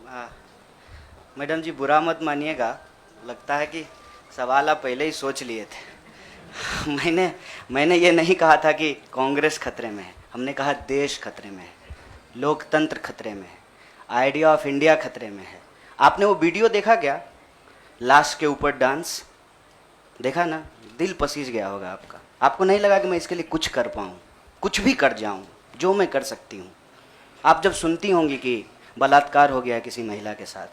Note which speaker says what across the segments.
Speaker 1: हाँ, मैडम जी बुरा मत मानिएगा, लगता है कि सवाल आप पहले ही सोच लिए थे। मैंने ये नहीं कहा था कि कांग्रेस खतरे में है, हमने कहा देश खतरे में है, लोकतंत्र खतरे में है, आइडिया ऑफ इंडिया खतरे में है। आपने वो वीडियो देखा क्या, लाश के ऊपर डांस देखा ना? दिल पसीज गया होगा आपका। आपको नहीं लगा कि मैं इसके लिए कुछ कर पाऊँ, कुछ भी कर जाऊँ जो मैं कर सकती हूँ। आप जब सुनती होंगी कि बलात्कार हो गया किसी महिला के साथ,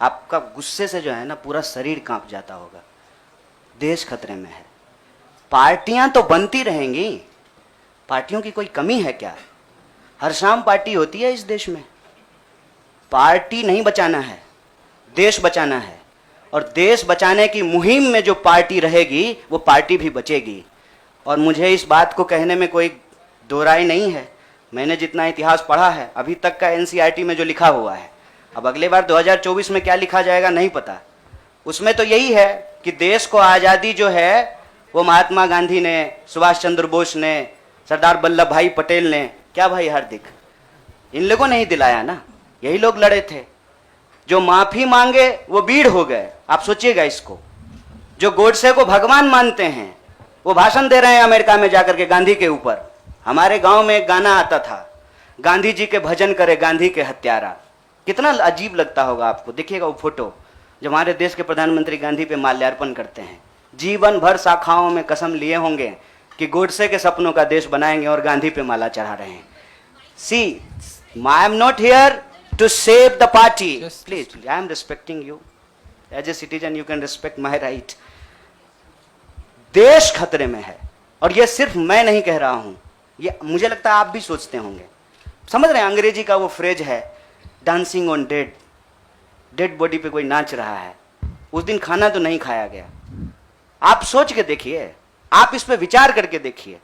Speaker 1: आपका गुस्से से जो है ना पूरा शरीर कांप जाता होगा। देश खतरे में है। पार्टियां तो बनती रहेंगी, पार्टियों की कोई कमी है क्या? हर शाम पार्टी होती है इस देश में। पार्टी नहीं बचाना है, देश बचाना है। और देश बचाने की मुहिम में जो पार्टी रहेगी वो पार्टी भी बचेगी। और मुझे इस बात को कहने में कोई दो राय नहीं है। मैंने जितना इतिहास पढ़ा है अभी तक का एनसीईआरटी में जो लिखा हुआ है, अब अगले बार 2024 में क्या लिखा जाएगा नहीं पता। उसमें तो यही है कि देश को आज़ादी जो है वो महात्मा गांधी ने, सुभाष चंद्र बोस ने, सरदार वल्लभ भाई पटेल ने, क्या भाई हार्दिक, इन लोगों ने ही दिलाया ना। यही लोग लड़े थे। जो माफी मांगे वो वीर हो गए। आप सोचिएगा इसको। जो गोडसे को भगवान मानते हैं वो भाषण दे रहे हैं अमेरिका में जाकर के गांधी के ऊपर। हमारे गांव में एक गाना आता था, गांधी जी के भजन करे गांधी के हत्यारा। कितना अजीब लगता होगा आपको। देखिएगा वो फोटो जब हमारे देश के प्रधानमंत्री गांधी पे माल्यार्पण करते हैं। जीवन भर शाखाओं में कसम लिए होंगे कि गोडसे के सपनों का देश बनाएंगे और गांधी पे माला चढ़ा रहे हैं। See, I am not here to save the party. Please, I am respecting you. As a citizen, you can respect my right. देश खतरे में है। और ये सिर्फ मैं नहीं कह रहा हूं, ये मुझे लगता है आप भी सोचते होंगे। समझ रहे हैं, अंग्रेजी का वो फ्रेज है, dancing on dead. Dead body पे कोई नाच रहा है। उस दिन खाना तो नहीं खाया गया। आप सोच के देखिए, आप इस पे विचार करके देखिए।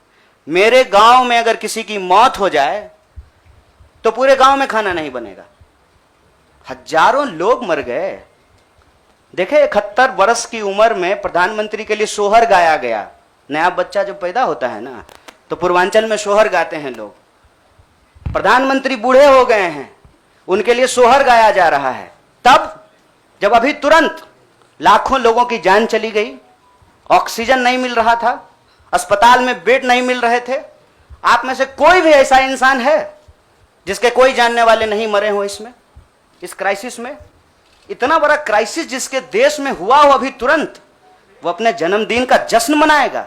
Speaker 1: मेरे गांव में अगर किसी की मौत हो जाए तो पूरे गांव में खाना नहीं बनेगा। हजारों लोग मर गए। देखे 71 वर्ष की उम्र में प्रधानमंत्री के लिए सोहर गाया गया। नया बच्चा जब पैदा होता है ना तो पूर्वांचल में सोहर गाते हैं लोग। प्रधानमंत्री बूढ़े हो गए हैं, उनके लिए सोहर गाया जा रहा है। तब जब अभी तुरंत लाखों लोगों की जान चली गई, ऑक्सीजन नहीं मिल रहा था, अस्पताल में बेड नहीं मिल रहे थे। आप में से कोई भी ऐसा इंसान है जिसके कोई जानने वाले नहीं मरे हो इसमें, इस क्राइसिस में? इतना बड़ा क्राइसिस जिसके देश में हुआ हो अभी तुरंत, वो अपने जन्मदिन का जश्न मनाएगा?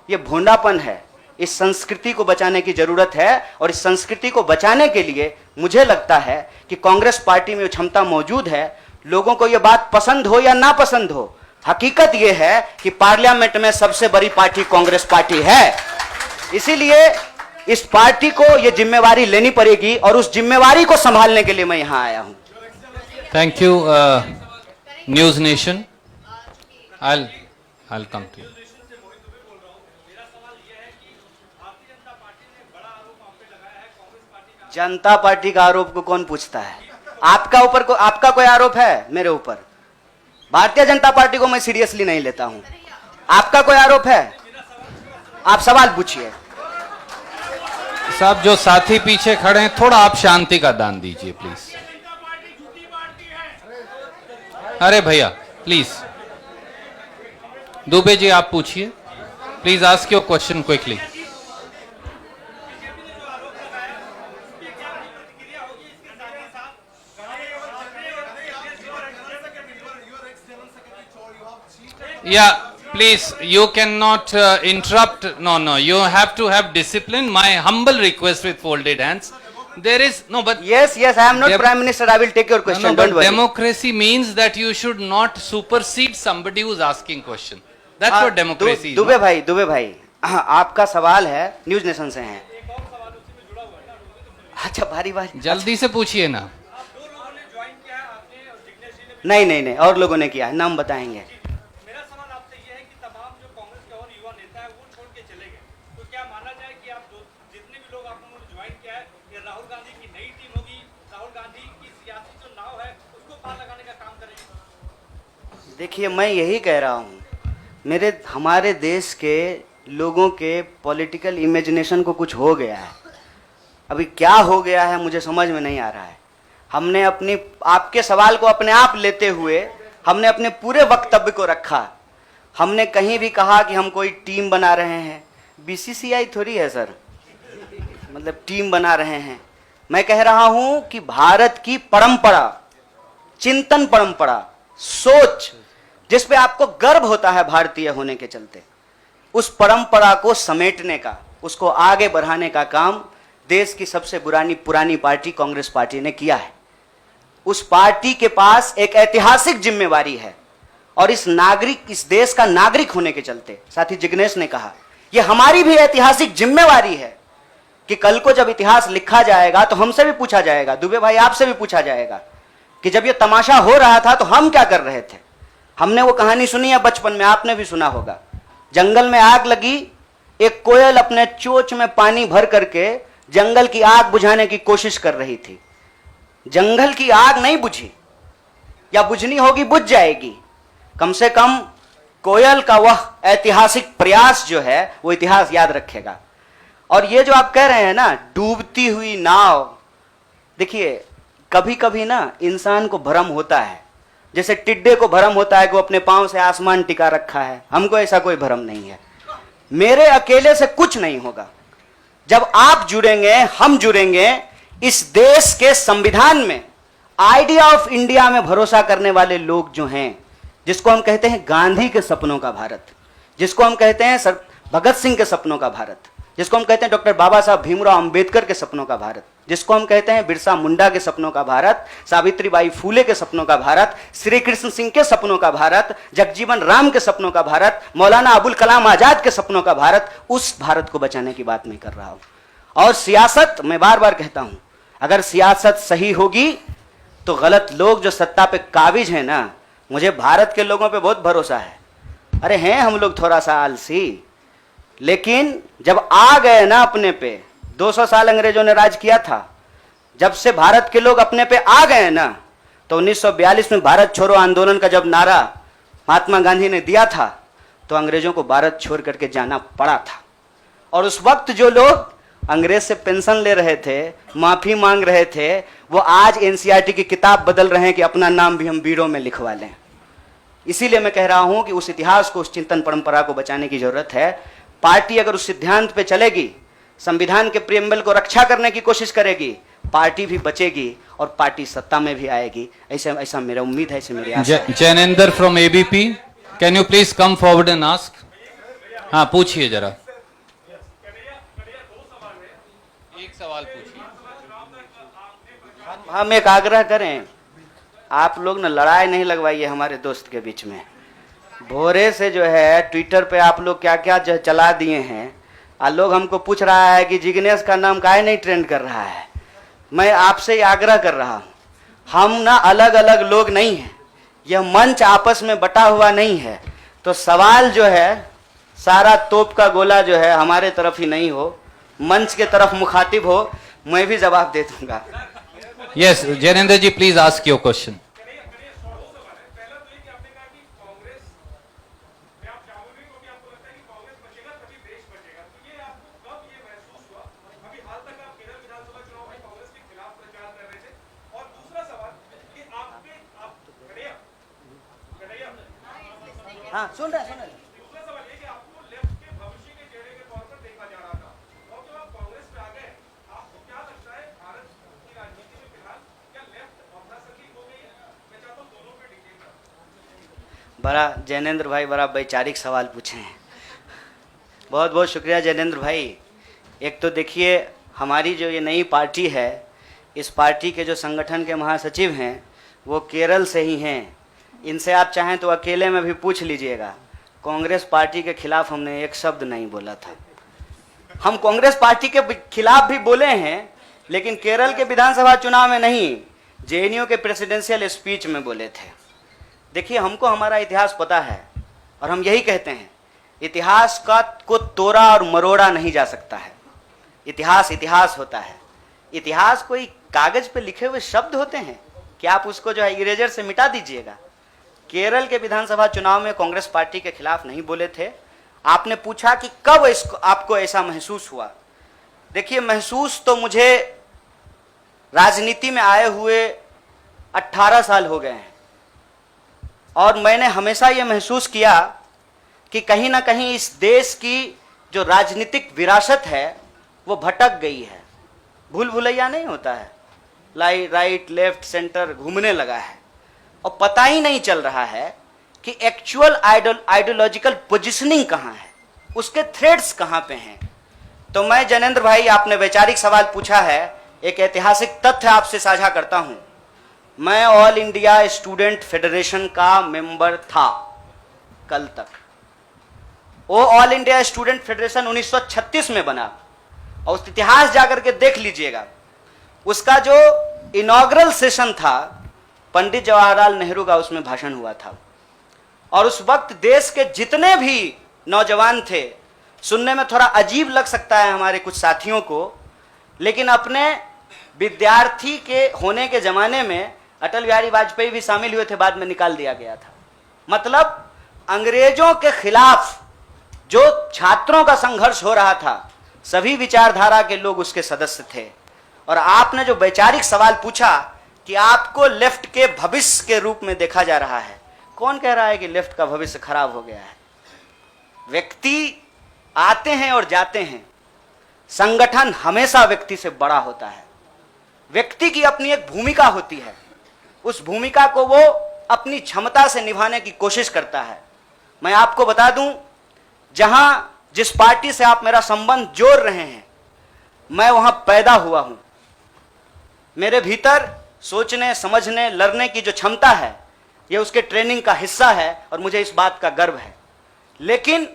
Speaker 1: ये भोंडापन है। इस संस्कृति को बचाने की जरूरत है। और इस संस्कृति को बचाने के लिए मुझे लगता है कि कांग्रेस पार्टी में क्षमता मौजूद है। लोगों को यह बात पसंद हो या ना पसंद हो, हकीकत यह है कि पार्लियामेंट में सबसे बड़ी पार्टी कांग्रेस पार्टी है। इसीलिए इस पार्टी को यह जिम्मेवारी लेनी पड़ेगी और उस जिम्मेवारी को संभालने के लिए मैं यहां आया हूं।
Speaker 2: Thank you news nation. I'll come to you.
Speaker 1: Janata party का आरोप को कौन पूछता है? आपका कोई आरोप है मेरे ऊपर? भारतीय जनता पार्टी को मैं सीरियसली नहीं लेता हूं। आपका कोई आरोप है? आप सवाल पूछिए।
Speaker 2: साहब जो साथी पीछे खड़े हैं, थोड़ा आप शांति का दान दीजिए प्लीज। अरे भैया प्लीज, दुबे जी आप पूछिए please. Ask your question quickly. Yeah, please, you cannot interrupt. No, you have to have discipline. My humble request with folded hands. There is no, but
Speaker 1: yes, I am not Prime Minister. I will take your question.
Speaker 2: No,
Speaker 1: don't
Speaker 2: but
Speaker 1: worry.
Speaker 2: Democracy means that you should not supersede somebody who's asking question. That's what democracy is.
Speaker 1: Dubey भाई, आपका सवाल है, news nation से हैं। अच्छा, भारी
Speaker 2: जल्दी से पूछिए ना।
Speaker 1: नहीं, और लोगों ने किया है, नाम बताएंगे। देखिए, मैं यही कह रहा हूँ, हमारे देश के लोगों के पॉलिटिकल इमेजिनेशन को कुछ हो गया है। अभी क्या हो गया है मुझे समझ में नहीं आ रहा है। हमने अपनी आपके सवाल को अपने आप लेते हुए हमने अपने पूरे वक्तव्य को रखा। हमने कहीं भी कहा कि हम कोई टीम बना रहे हैं, बीसीसीआई थोड़ी है सर, मतलब टीम बना रहे हैं। मैं कह रहा हूं कि भारत की परंपरा, चिंतन परंपरा, सोच, जिस पे आपको गर्व होता है भारतीय होने के चलते, उस परंपरा को समेटने का, उसको आगे बढ़ाने का काम देश की सबसे पुरानी पार्टी कांग्रेस पार्टी ने किया है। उस पार्टी के पास एक ऐतिहासिक जिम्मेवारी है और इस देश का नागरिक होने के चलते, साथी जिग्नेश ने कहा, यह हमारी भी ऐतिहासिक जिम्मेवारी है कि कल को जब इतिहास लिखा जाएगा तो हमसे भी पूछा जाएगा, दुबे भाई आपसे भी पूछा जाएगा कि जब यह तमाशा हो रहा था तो हम क्या कर रहे थे। हमने वो कहानी सुनी है बचपन में, आपने भी सुना होगा। जंगल में आग लगी, एक कोयल अपने चोंच में पानी भर करके जंगल की आग बुझाने की कोशिश कर रही थी। जंगल की आग नहीं बुझी, या बुझनी होगी बुझ जाएगी। कम से कम कोयल का वह ऐतिहासिक प्रयास जो है वो इतिहास याद रखेगा। और ये जो आप कह रहे हैं ना, डूबती हुई नाव, देखिए कभी कभी ना इंसान को भ्रम होता है, जैसे टिड्डे को भ्रम होता है कि वो अपने पांव से आसमान टिका रखा है। हमको ऐसा कोई भ्रम नहीं है। मेरे अकेले से कुछ नहीं होगा। जब आप जुड़ेंगे, हम जुड़ेंगे, इस देश के संविधान में, आइडिया ऑफ इंडिया में भरोसा करने वाले लोग जो हैं, जिसको हम कहते हैं गांधी के सपनों का भारत, जिसको हम कहते हैं सर भगत सिंह के सपनों का भारत, जिसको हम कहते हैं डॉक्टर बाबा साहब भीमराव अंबेडकर के सपनों का भारत, जिसको हम कहते हैं बिरसा मुंडा के सपनों का भारत, सावित्रीबाई फूले के सपनों का भारत, श्री कृष्ण सिंह के सपनों का भारत, जगजीवन राम के सपनों का भारत, मौलाना अबुल कलाम आजाद के सपनों का भारत, उस भारत को बचाने की बात मैं कर रहा हूं। और सियासत, मैं बार बार कहता हूं, अगर सियासत सही होगी तो गलत लोग जो सत्ता पे काबिज हैं ना, मुझे भारत के लोगों पे बहुत भरोसा है। अरे हैं हम लोग थोड़ा सा आलसी, लेकिन जब आ गए ना अपने पे, 200 साल अंग्रेजों ने राज किया था, जब से भारत के लोग अपने पे आ गए ना, तो 1942 में भारत छोड़ो आंदोलन का जब नारा महात्मा गांधी ने दिया था, तो अंग्रेजों को भारत छोड़ करके जाना पड़ा था। और उस वक्त जो लोग अंग्रेज से पेंशन ले रहे थे, माफी मांग रहे थे, वो आज एनसीईआरटी की किताब बदल रहे हैं कि अपना नाम भी हम बीड़ों में लिखवा लें। इसीलिए मैं कह रहा हूं कि उस इतिहास को, उस चिंतन परंपरा को बचाने की जरूरत है। पार्टी अगर उस सिद्धांत पे चलेगी, संविधान के प्रियम्बल को रक्षा करने की कोशिश करेगी, पार्टी भी बचेगी और पार्टी सत्ता में भी आएगी। ऐसा मेरा उम्मीद है, ऐसे मेरी आशा है।
Speaker 2: Jainendra from ABP, can you please come forward and ask. हाँ पूछिए जरा, एक सवाल पूछिए।
Speaker 1: हम एक आग्रह करें, आप लोग ना लड़ाई नहीं लगवाइए हमारे दोस्त के बीच में। भोरे से जो है ट्विटर पे आप लोग क्या क्या जो चला दिए हैं, लोग हमको पूछ रहा है कि जिग्नेश का नाम काहे नहीं ट्रेंड कर रहा है। मैं आपसे आग्रह कर रहा हूं, हम ना अलग अलग लोग नहीं हैं, यह मंच आपस में बटा हुआ नहीं है। तो सवाल जो है सारा तोप का गोला जो है हमारे तरफ ही नहीं हो, मंच के तरफ मुखातिब हो, मैं भी जवाब दे दूंगा।
Speaker 2: Yes Jainendra ji, please ask your question.
Speaker 1: हाँ सुन रहे। बड़ा जैनेंद्र भाई बड़ा वैचारिक सवाल पूछे हैं, बहुत बहुत शुक्रिया जैनेंद्र भाई। एक तो देखिए हमारी जो ये नई पार्टी है, इस पार्टी के जो संगठन के महासचिव हैं वो केरल से ही हैं। इनसे आप चाहें तो अकेले में भी पूछ लीजिएगा, कांग्रेस पार्टी के खिलाफ हमने एक शब्द नहीं बोला था। हम कांग्रेस पार्टी के खिलाफ भी बोले हैं, लेकिन केरल के विधानसभा चुनाव में नहीं, जेएनयू के प्रेसिडेंशियल स्पीच में बोले थे। देखिए हमको हमारा इतिहास पता है और हम यही कहते हैं, इतिहास को तोड़ा और मरोड़ा नहीं जा सकता है। इतिहास इतिहास होता है। इतिहास कोई कागज पे लिखे हुए शब्द होते हैं कि आप उसको जो है इरेजर से मिटा दीजिएगा। केरल के विधानसभा चुनाव में कांग्रेस पार्टी के खिलाफ नहीं बोले थे। आपने पूछा कि कब इसको आपको ऐसा महसूस हुआ। देखिए महसूस तो मुझे राजनीति में आए हुए 18 साल हो गए हैं और मैंने हमेशा ये महसूस किया कि कहीं ना कहीं इस देश की जो राजनीतिक विरासत है वो भटक गई है। भूल भुलैया नहीं होता है, राइट लेफ्ट सेंटर घूमने लगा है और पता ही नहीं चल रहा है कि एक्चुअल आइडियोलॉजिकल पोजिशनिंग कहाँ है, उसके थ्रेड्स कहाँ पे हैं। तो मैं जैनेंद्र भाई, आपने वैचारिक सवाल पूछा है, एक ऐतिहासिक तथ्य आपसे साझा करता हूं। मैं ऑल इंडिया स्टूडेंट फेडरेशन का मेंबर था कल तक। वो ऑल इंडिया स्टूडेंट फेडरेशन 1936 में बना और उस इतिहास जाकर के देख लीजिएगा। उसका जो इनॉग्रल सेशन था, पंडित जवाहरलाल नेहरू का उसमें भाषण हुआ था और उस वक्त देश के जितने भी नौजवान थे, सुनने में थोड़ा अजीब लग सकता है हमारे कुछ साथियों को, लेकिन अपने विद्यार्थी के होने के जमाने में अटल बिहारी वाजपेयी भी शामिल हुए थे, बाद में निकाल दिया गया था। मतलब अंग्रेजों के खिलाफ जो छात्रों का संघर्ष हो रहा था, सभी विचारधारा के लोग उसके सदस्य थे। और आपने जो वैचारिक सवाल पूछा कि आपको लेफ्ट के भविष्य के रूप में देखा जा रहा है, कौन कह रहा है कि लेफ्ट का भविष्य खराब हो गया है? व्यक्ति आते हैं और जाते हैं, संगठन हमेशा व्यक्ति से बड़ा होता है। व्यक्ति की अपनी एक भूमिका होती है, उस भूमिका को वो अपनी क्षमता से निभाने की कोशिश करता है। मैं आपको बता दूं, जहां जिस पार्टी से आप मेरा संबंध जोड़ रहे हैं, मैं वहां पैदा हुआ हूं। मेरे भीतर सोचने, समझने, लड़ने की जो क्षमता है, यह उसके ट्रेनिंग का हिस्सा है और मुझे इस बात का गर्व है। लेकिन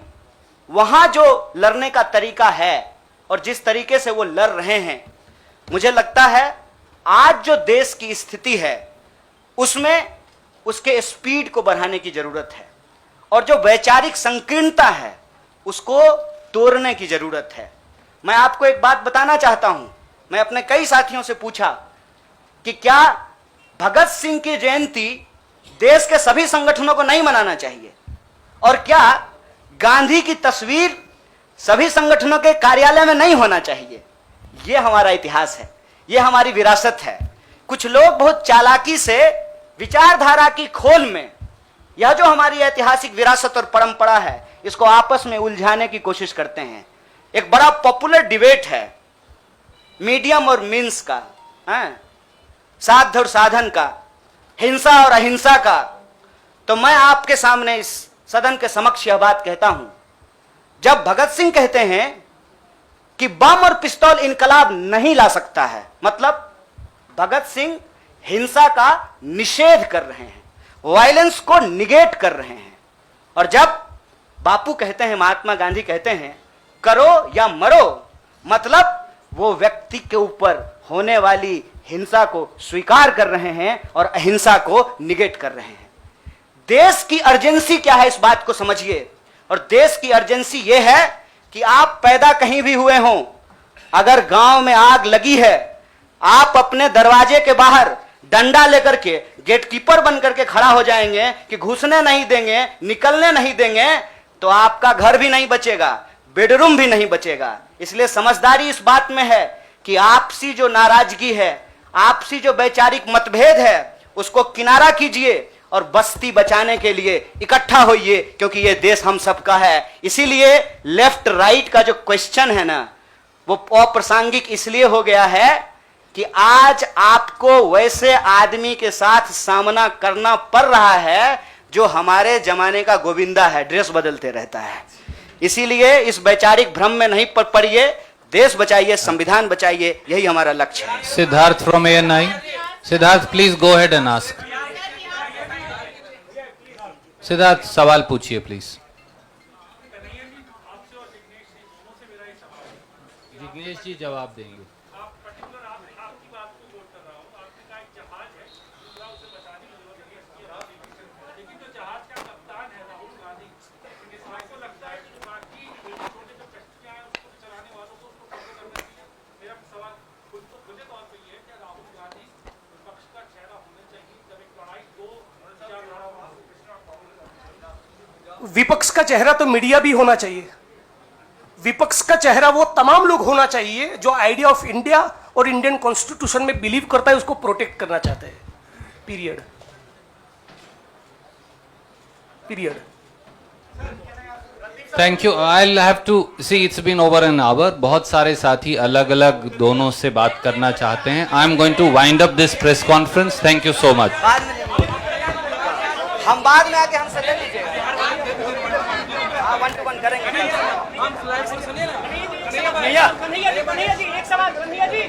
Speaker 1: वहां जो लड़ने का तरीका है और जिस तरीके से वो लड़ रहे हैं, मुझे लगता है आज जो देश की स्थिति है उसमें उसके स्पीड को बढ़ाने की जरूरत है और जो वैचारिक संकीर्णता है उसको तोड़ने की जरूरत है। मैं आपको एक बात बताना चाहता हूं। मैं अपने कई साथियों से पूछा कि क्या भगत सिंह की जयंती देश के सभी संगठनों को नहीं मनाना चाहिए, और क्या गांधी की तस्वीर सभी संगठनों के कार्यालय में नहीं होना चाहिए? यह हमारा इतिहास है, यह हमारी विरासत है। कुछ लोग बहुत चालाकी से विचारधारा की खोल में यह जो हमारी ऐतिहासिक विरासत और परंपरा है, इसको आपस में उलझाने की कोशिश करते हैं। एक बड़ा पॉपुलर डिबेट है मीडियम और मीन्स का, साध्य और साधन का, हिंसा और अहिंसा का। तो मैं आपके सामने इस सदन के समक्ष यह बात कहता हूं, जब भगत सिंह कहते हैं कि बम और पिस्तौल इनकलाब नहीं ला सकता है, मतलब भगत सिंह हिंसा का निषेध कर रहे हैं, वायलेंस को निगेट कर रहे हैं। और जब बापू कहते हैं, महात्मा गांधी कहते हैं करो या मरो, मतलब वो व्यक्ति के ऊपर होने वाली हिंसा को स्वीकार कर रहे हैं और अहिंसा को निगेट कर रहे हैं। देश की अर्जेंसी क्या है, इस बात को समझिए। और देश की अर्जेंसी यह है कि आप पैदा कहीं भी हुए हों, अगर गांव में आग लगी है, आप अपने दरवाजे के बाहर डंडा लेकर के गेटकीपर बन करके खड़ा हो जाएंगे कि घुसने नहीं देंगे, निकलने नहीं देंगे, तो आपका घर भी नहीं बचेगा, बेडरूम भी नहीं बचेगा। इसलिए समझदारी इस बात में है कि आपसी जो नाराजगी है, आपसी जो वैचारिक मतभेद है, उसको किनारा कीजिए और बस्ती बचाने के लिए इकट्ठा होइए, क्योंकि ये देश हम सबका है। इसीलिए लेफ्ट राइट का जो क्वेश्चन है ना, वो अप्रासंगिक इसलिए हो गया है कि आज आपको वैसे आदमी के साथ सामना करना पड़ रहा है जो हमारे जमाने का गोविंदा है, ड्रेस बदलते रहता है। इसीलिए इस वैचारिक भ्रम में नहीं पड़िए, देश बचाइए, संविधान बचाइए, यही हमारा लक्ष्य है।
Speaker 2: Siddharth from ANI. Siddharth, please go ahead and ask. Siddharth, सवाल पूछिए प्लीज. जिग्नेश जी जवाब देंगे.
Speaker 3: विपक्ष का चेहरा तो मीडिया भी होना चाहिए। विपक्ष का चेहरा वो तमाम लोग होना चाहिए जो आइडिया ऑफ इंडिया और इंडियन कॉन्स्टिट्यूशन में बिलीव करता है उसको प्रोटेक्ट करना चाहते हैं। Period. Period.
Speaker 2: Thank you. I have to see, it's been over an hour. बहुत सारे साथी अलग अलग दोनों से बात करना चाहते हैं। I am going to wind up this press conference. Thank you so much.
Speaker 1: बाद में लेंगे। हम बाद में आके हमसे ले लीजिएगा। हाँ, 1 to 1 करेंगे।
Speaker 3: भैया
Speaker 4: कन्हैया जी एक सवाल, कन्हैया जी